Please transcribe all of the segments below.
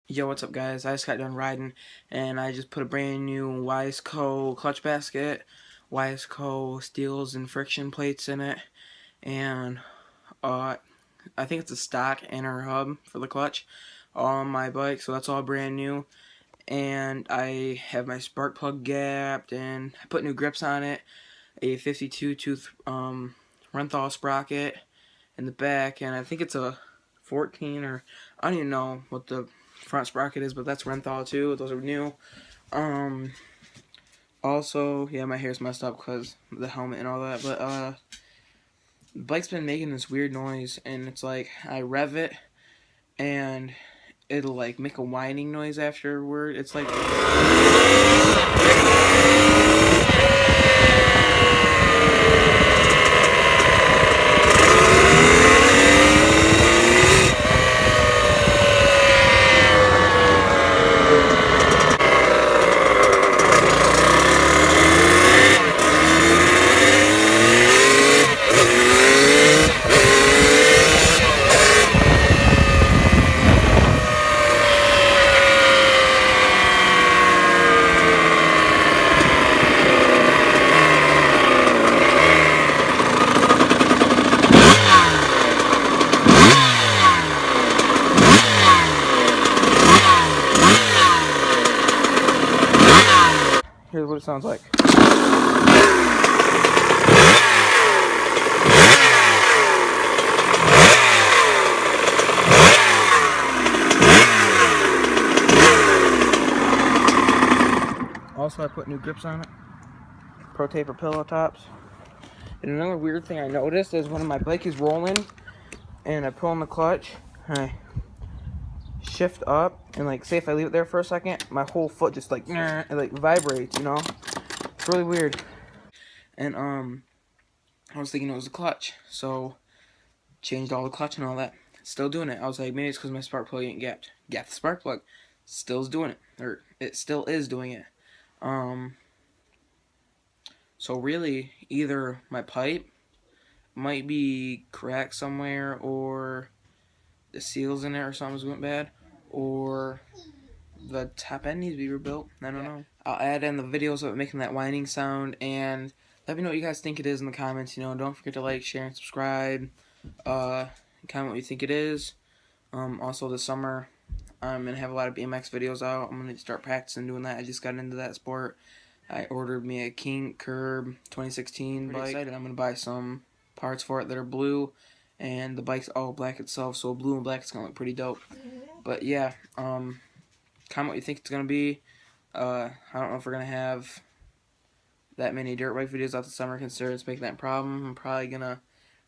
Yo, what's up guys? I just got done riding and I just put a brand new Wiseco clutch basket, Wiseco steels and friction plates in it, and I think it's a stock inner hub for the clutch on my bike, so that's all brand new. And I have my spark plug gapped and I put new grips on it, a 52 tooth Renthal sprocket in the back, and I think it's a 14 or I don't even know what the front sprocket is, but that's Renthal too. Those are new. Um, Also, yeah, my hair's messed up because the helmet and all that, but the bike's been making this weird noise, and it's like I rev it and it'll like make a whining noise afterward. It's like here's what it sounds like. Also, I put new grips on it, Pro Taper pillow tops. And another weird thing I noticed is when my bike is rolling and I pull on the clutch, I shift up, and like say if I leave it there for a second, my whole foot just like it like vibrates, you know? It's really weird. And I was thinking it was the clutch, so changed all the clutch and all that. Still doing it. I was like, maybe it's because my spark plug ain't gapped. Gapped the spark plug. Still's doing it, or it still is doing it. So really, either my pipe might be cracked somewhere, or the seals in it or something's went bad, or the top end needs to be rebuilt. I don't know. I'll add in the videos of it making that whining sound, and let me know what you guys think it is in the comments. You know, don't forget to like, share, and subscribe. Comment what you think it is. Also this summer, I'm gonna have a lot of BMX videos out. I'm gonna start practicing doing that. I just got into that sport. I ordered me a King Curb 2016 bike. Excited. I'm gonna buy some parts for it that are blue, and the bike's all black itself, so blue and black is gonna look pretty dope. But yeah, comment what you think it's gonna be. I don't know if we're gonna have that many dirt bike videos out the summer, considering it's making that problem. I'm probably gonna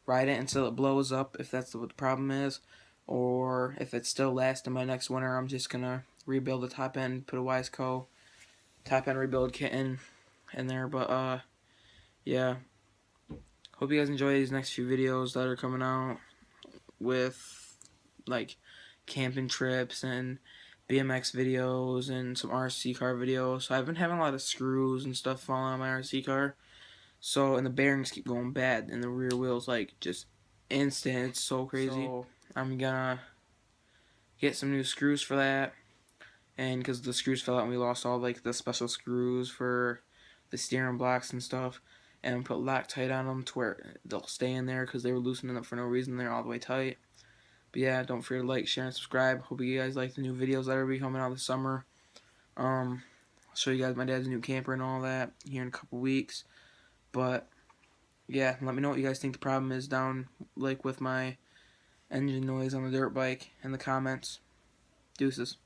ride it until it blows up, if that's what the problem is, or if it's still lasting my next winter, I'm just gonna rebuild the top end, put a Wiseco top end rebuild kit in there. But yeah, hope you guys enjoy these next few videos that are coming out with like camping trips and BMX videos and some RC car videos. So I've been having a lot of screws and stuff falling on my RC car, so, and the bearings keep going bad, and the rear wheel's like just instant. It's so crazy. So I'm gonna get some new screws for that, and because the screws fell out and we lost all like the special screws for the steering blocks and stuff, and put Loctite on them to where they'll stay in there because they were loosening up for no reason. They're all the way tight. But yeah, don't forget to like, share, and subscribe. Hope you guys like the new videos that will be coming out this summer. I'll show you guys my dad's new camper and all that here in a couple weeks. But yeah, let me know what you guys think the problem is down like with my engine noise on the dirt bike in the comments. Deuces.